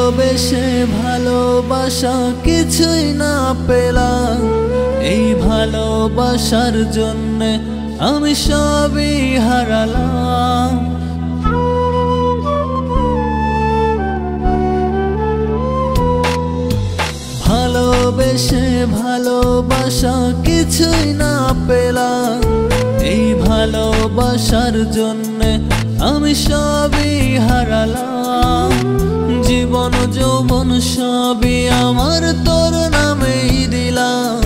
ভালোবেসে ভালোবাসা কিছুই না পেলাম, এই ভালোবাসার জন্যে আমি সবই হারালাম। ভালোবেসে ভালোবাসা কিছুই না পেলাম, এই ভালোবাসার জন্যে আমি সবই হারালাম। জীবন যৌবন সবই আমার তোর নামেই দিলাম,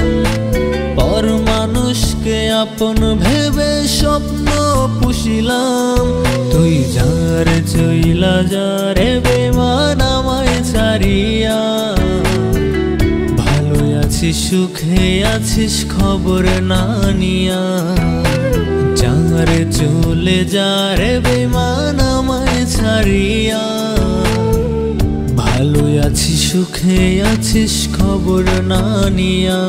পর মানুষকে আপন ভেবে স্বপ্ন পুষিলাম। তুই যার চইলা যারে বেমান আমায় ছাড়িয়া, ভালো আছিস সুখে আছিস খবর না নিয়া, যারে চলে যারে বেমান আমায় ছাড়িয়া, ভালো আছিস সুখে আছিস খবর না নিয়া।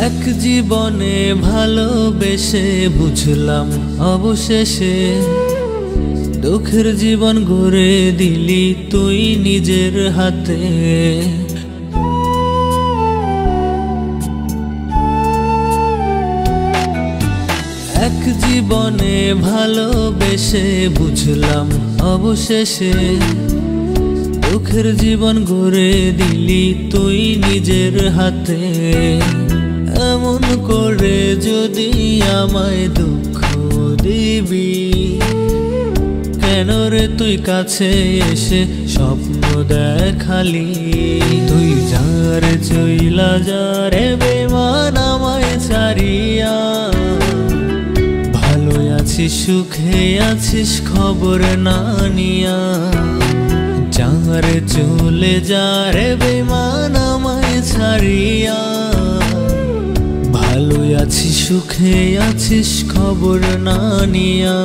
এক জীবনে ভালোবেসে বুঝলাম অবশেষে, দুঃখের জীবন গড়ে দিলি তুই নিজের হাতে। এক জীবনে ভালোবেসে বুঝলাম অবশেষে, দুঃখের জীবন গড়ে দিলি তুই নিজের হাতে। এমন করে যদি আমায় দুঃখ দিবি, কেন রে তুই কাছে এসে স্বপ্ন দেখালি? তুই যার চইলা যারে বেমান আমায় ছাড়িয়া, ভালো আছিস সুখে আছিস খবর না নিয়া, যারে চলে যারে বেমান আমায় ছাড়িয়া, ভালো আছিস সুখে আছিস খবর না নিয়া।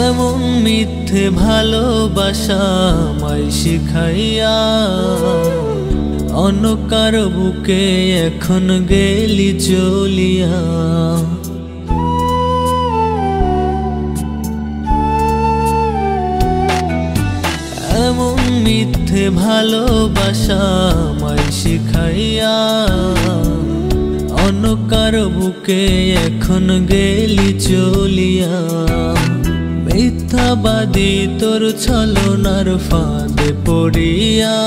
এমন মিথ্যে ভালোবাসা আমায় শিখাইয়া, অন্য কারো বুকে এখন গেলি চলিয়া। এমন মিথ্যে ভালোবাসা আমায় শিখাইয়া, অন্য কারো বুকে এখন গেলি চলিয়া। মিথ্যাবাদী তোর ছলনার ফাঁদে পড়িয়া,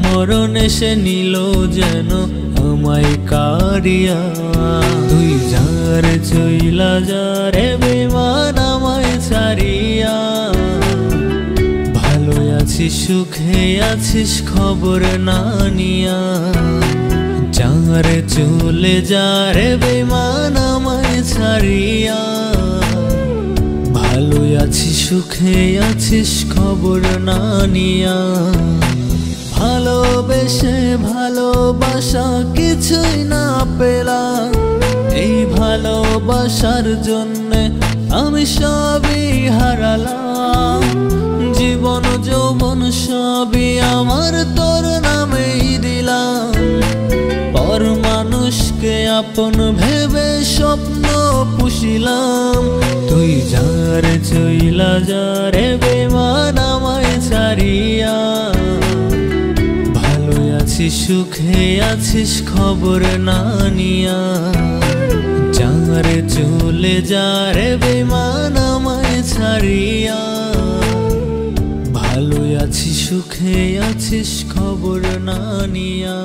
মরণ এসে নিল যেন আমায় কারিয়া। তুই যার চইলা যারে বেমান আমায় ছাড়িয়া, ভালো আছিস সুখে আছিস খবর না নিয়া, যারে চলে যারে বেমান আমায় ছাড়িয়া, ভালো আছিস সুখে আছিস খবর না নিয়া। ভালোবেসে ভালোবাসা কিছুই না পেলাম, এই ভালোবাসার জন্যে আমি সবই হারালাম। জীবন যৌবন সবই আমার তোর নামেই দিলাম, পর মানুষকে আপন ভেবে স্বপ্ন পুষিলাম। তুই যার চইলা যারে বেমান আমায় ছাড়িয়া, ভালো আছিস সুখে আছিস খবর না নিয়া, যারে চলে যারে বেমান আমায় ছাড়িয়া, ভালো আছিস সুখে আছিস খবর না নিয়া।